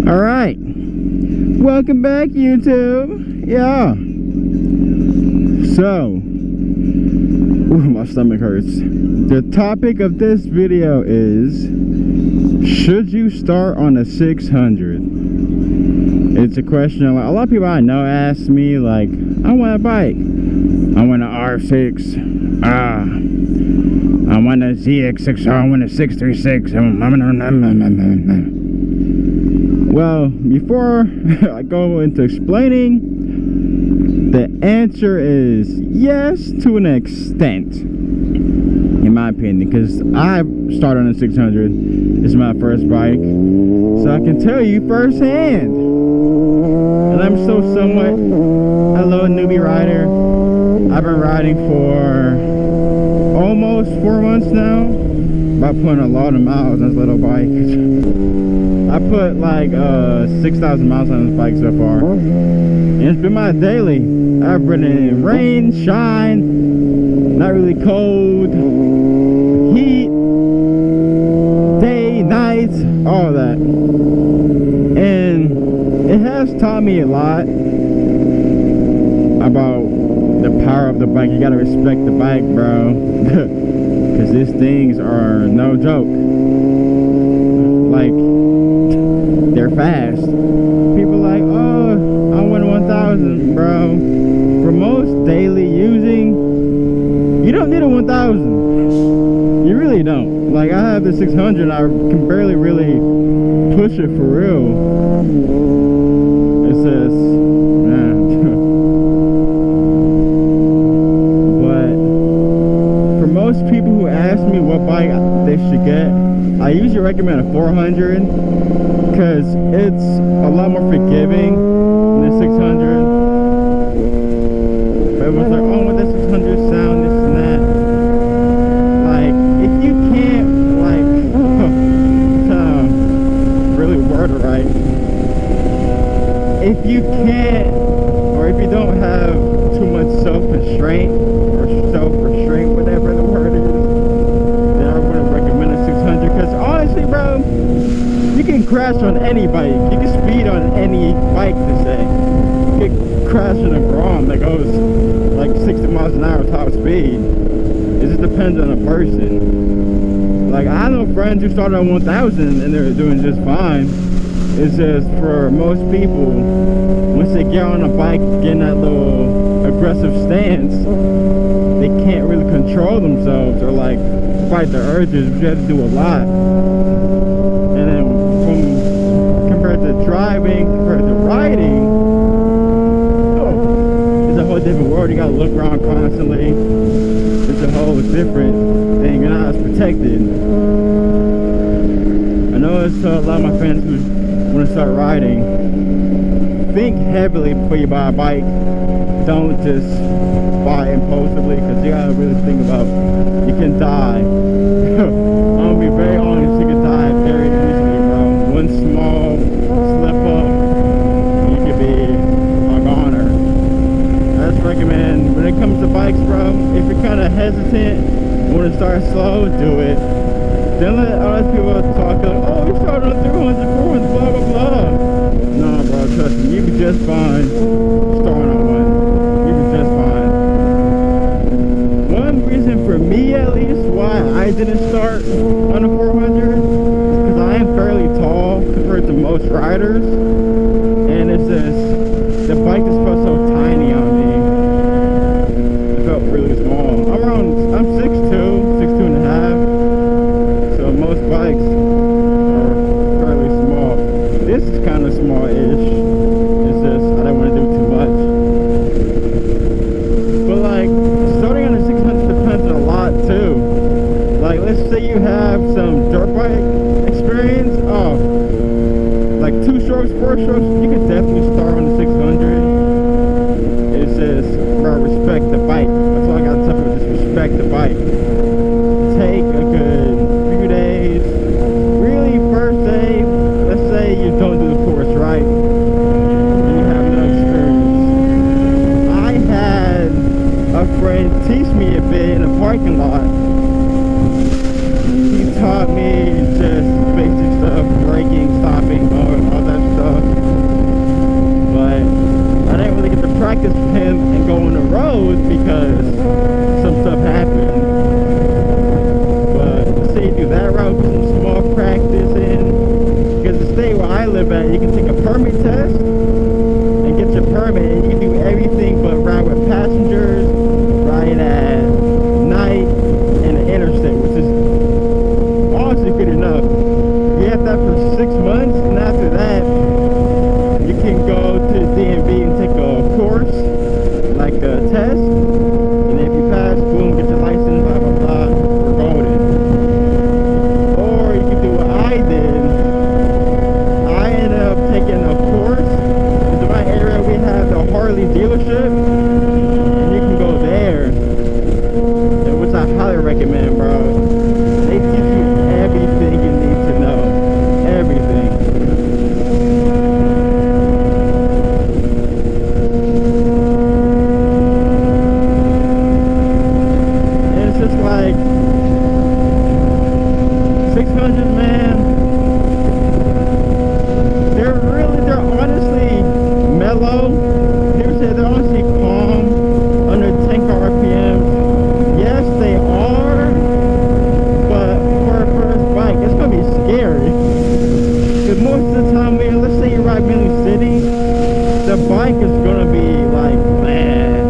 Alright, welcome back YouTube. Yeah, so my stomach hurts. The topic of this video is, should you start on a 600? It's a question a lot of people I know ask me, like, I want a bike, I want an R6, I want a ZX6R, I want a 636. Well, before I go into explaining, the answer is yes to an extent, in my opinion, because I started on a 600. This is my first bike, so I can tell you firsthand. And I'm still somewhat a little newbie rider. I've been riding for almost 4 months now, by putting a lot of miles on this little bike. I put like 6,000 miles on this bike so far, and it's been my daily. I've ridden in rain, shine, not really cold, heat, day, night, all that. And it has taught me a lot about the power of the bike. You gotta respect the bike, bro, because these things are no joke. Like, they're fast. People like, oh, I want 1,000, bro. For most daily using, you don't need a 1,000. You really don't. Like, I have the 600, I can barely really push it for real. It says, but for most people who ask me what bike they should get, I usually recommend a 400, because it's a lot more forgiving than the 600. But it was like, oh, with the 600 sound, this and that. Like, if you can't, like, really word it right. If you can't, or if you don't have too much self-constraint, or self-restraint, whatever the word is, then I wouldn't recommend a 600, because honestly, bro, you can crash on any bike. You can speed on any bike, to say. You can crash in a Grom that goes like 60 miles an hour top speed. It just depends on the person. Like, I know friends who started on 1,000 and they're doing just fine. It's just, for most people, once they get on a bike, get in that little aggressive stance, they can't really control themselves or like fight their urges, which you have to do a lot. And then compared to driving, compared to riding, it's a whole different world. You gotta look around constantly. It's a whole different thing. You're not as protected. I know it's a lot of my friends who want to start riding, think heavily before you buy a bike. Don't just buy impulsively, because you gotta really think about, you can die. I'm gonna be very honest, you can die very easily, bro. One small slip up, you could be a goner. I just recommend, when it comes to bikes, bro, if you're kind of hesitant, want to start slow, do it. Then let other people talk, like, oh, you started on 300, 400, blah, blah, blah. No, bro, trust me, you be just fine starting on one. You be just fine. One reason for me, at least, why I didn't start on a 400 is because I am fairly tall compared to most riders. And it's just, the bike just felt so tiny on me. It felt really small. I'm 6'2", 6'2 and a half. So most bikes are fairly small. This is kind of small-ish. It's just, I don't want to do too much. But like, starting on a 600 depends on a lot too. Like, let's say you have some dirt bike experience. Oh, like 2 strokes, 4 strokes, you can definitely start on the 600. It says, bro, respect the bike. That's all I got to tell you, just respect the bike. Take a good few days. Really, first day, let's say you don't do the course right, and you have no experience. I had a friend teach me a bit in a parking lot. He taught me just basic stuff, braking, stopping, all that stuff. for 6 months, and after that, you can go to the DMV and take a course, like a test, and if you pass, boom, get your license, blah, blah, blah, we're golden. Or you can do what I did. I ended up taking a course. In my area, we have the Harley dealership, and you can go there, which I highly recommend, bro. They teach you everything you need to know. Everything. And it's just like 600, man. They're honestly mellow. People say they're honestly calm, under 10 RPMs. Yes, they are, but for a first bike, it's gonna be scary. Because most of the time, man, let's say you ride mainly city, the bike is gonna be like, man.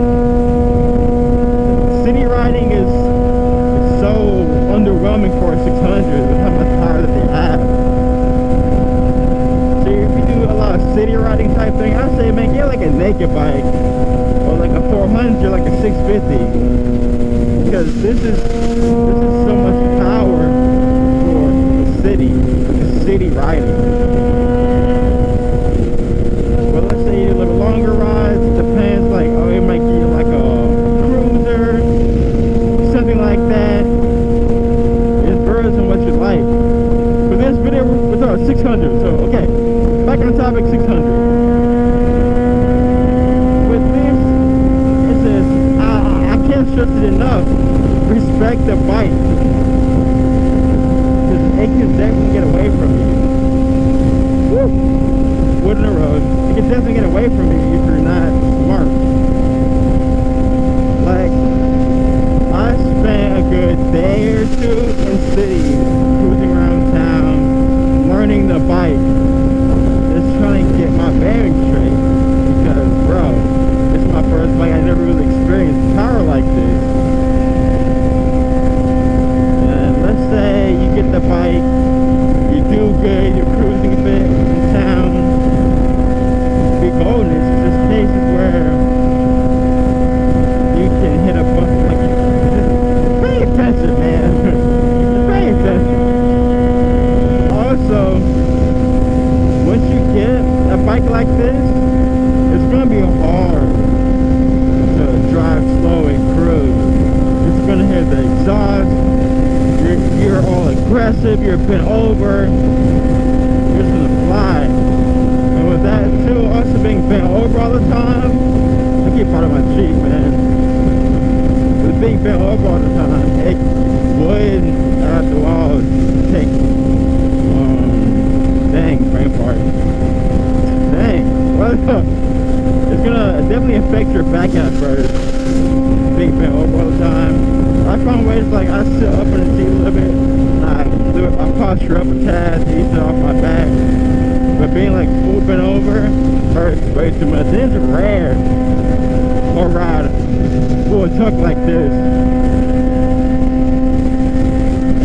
City riding is so underwhelming for a 600 with how much power that they have. So if you do a lot of city riding type thing, I'd say, man, get like a naked bike, or like a 400, like a 650. Because this is so much power for the city riding. But let's say you do a little longer rides, depends, like, oh, it might give you like a cruiser, something like that. It varies on what you like. For this video, we're talking 600, so okay, back on topic, 600. With this, it says, I can't stress it enough, respect the bike, because it can definitely get away from you. Woo! Wood in the road. It can definitely get away from you if you're not smart. Like, I spent a good day or two in city, cruising around town, learning the bike, just trying to get my bearings straight, because, bro, it's my first bike. I never really experienced power like this. Let's say you get the bike, you do good, you're cruising a bit in town. Big bonus is just cases where you can hit a bump. Like, just pay attention, man. Just pay attention. Also, once you get a bike like this, it's gonna be hard to drive slow and cruise. It's gonna hit the exhaust. You're all aggressive, you're bent over, you're just gonna fly. And with that too, also being bent over all the time, I keep part of my cheek, man. With being bent over all the time, it would, after a while, take, dang, brain fart. Dang, well, it's gonna definitely affect your back at first, being bent over all the time. I found ways like I sit up in the seat a little bit, and I posture up a tad to ease it off my back. But being like full bent over hurts way too much. It's rare or ride full tuck like this.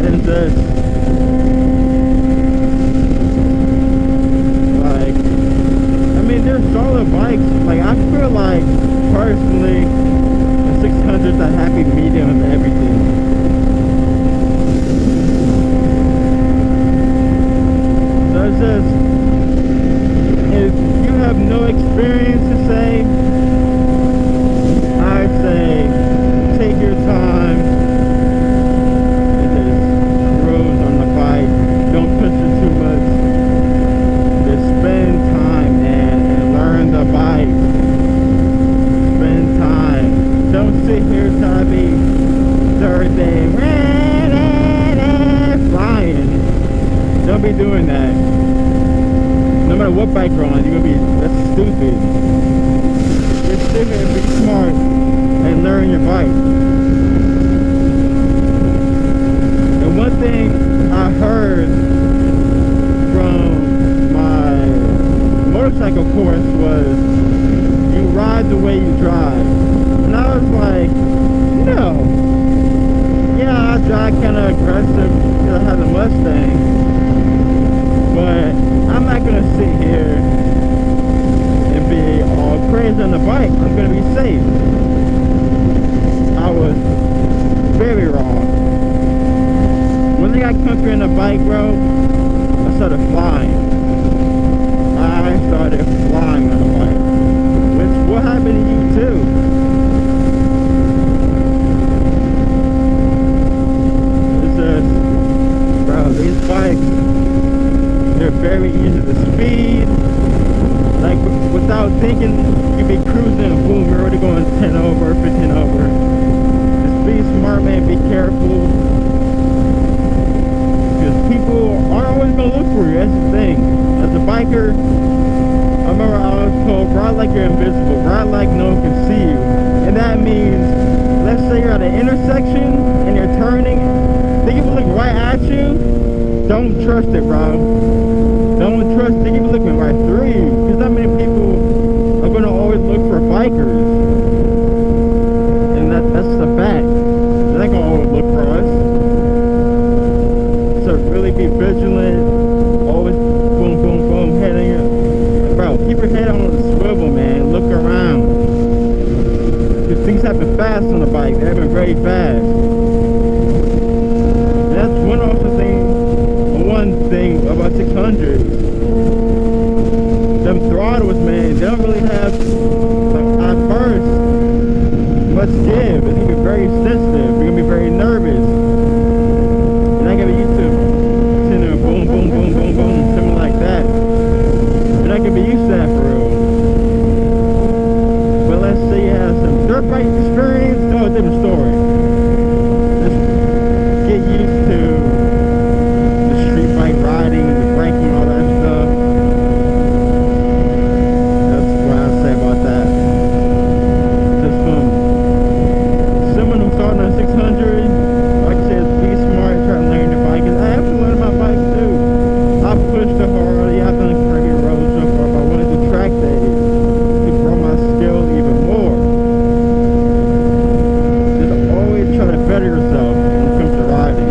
And just like, I mean, they're solid bikes. Like, I feel like personally, 600's a happy medium of everything. So it's just, if you have no experience to say, I'd say take your time and just cruise on the bike. Don't push it too much. Just spend time, man, and learn the bike. Spend time. Don't sit here trying to be Thursday flying. Don't be doing that. No matter what bike you're on, you're gonna be, that's stupid. It's stupid to be smart and learn your bike. And one thing I heard from my motorcycle course was, you ride the way you drive. And I was like, no. Yeah, I drive kind of aggressive because I have a Mustang. But using the speed. Like, without thinking, you be cruising, boom, you're already going 10 over, 15 over. Just be smart, man, be careful. Because people aren't always going to look for you, that's the thing. As a biker, I remember I was told, ride like you're invisible, ride like no one can see you. And that means, let's say you're at an intersection and you're turning, they can look right at you. Don't trust it, bro. Don't trust it. They can be looking right through you. Because not many people are going to always look for bikers. And that's a fact. They're not going to always look for us. So really be vigilant. Always boom, boom, boom, head in your... Bro, keep your head on the swivel, man. Look around. Because things happen fast on the bike. They happen very fast. And that's one thing about 600s. Them throttles, man, they don't really have, like, at first, much give. It's gonna be very sensitive. You're gonna be very nervous. You're not gonna be used to boom, boom, boom, boom, boom, something like that. You're not gonna be used to that for real. But let's say you have some dirt bike experience, no, it's a different story. Just get used to riding, the braking, all that stuff. That's what I say about that. Just from someone who's starting on 600, like I said, be smart, try to learn the bike. I have to learn my bike too. I pushed it hard. Yeah, I've done crazy roads so far, but I wanted to track days to grow my skill even more. Just always try to better yourself when it comes to riding.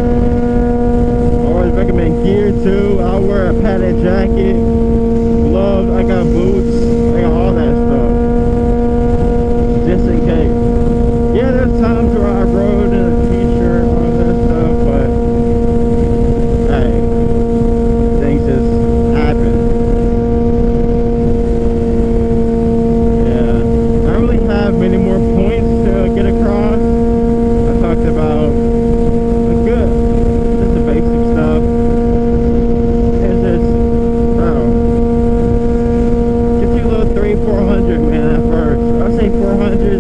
Recommend gear too. I'll wear a padded jacket, gloves, I got boots, I got all that stuff. Just in case. Yeah, there's times where I rode in a t-shirt, all that stuff, but hey, things just happen. Yeah. I don't really have many more points to get across. I talked about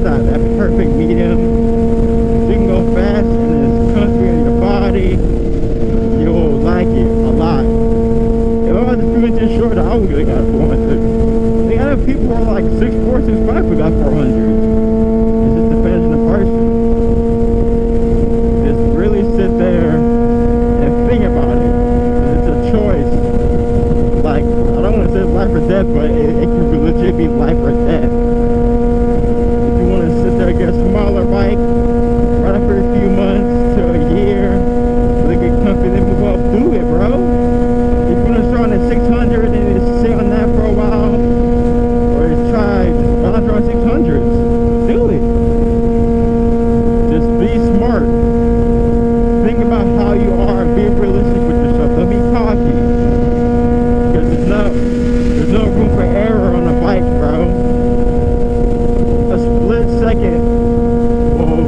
that perfect medium. You can go fast and it's comfy in your body. You'll like it a lot. If I was a few inches shorter, I would have got 400. They got people who are like 6'4", 6'5" who got 400. It just depends on the person. Just really sit there and think about it. It's a choice. Like, I don't want to say life or death, but it can legit be life or death. Get a smaller bike, ride it for a few months to a year, really get comfy, then move up, do it, bro. If you want to start on a 600 and just sit on that for a while, or just try, just bounce around 600s, do it. Just be smart. Think about how you are and be realistic with yourself. Don't be cocky. Because there's no room for error on a bike, bro. A split second will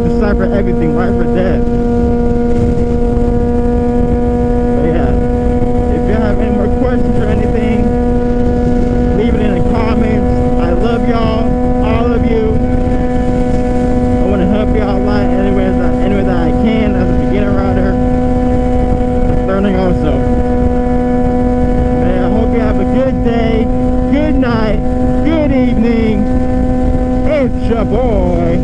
decipher everything, life or death. But yeah, if you have any more questions or anything, leave it in the comments. I love y'all, all of you. I want to help y'all a lot any way that I can as a beginner rider. Learning also. Man, I hope you have a good day, good night, good evening. It's your boy.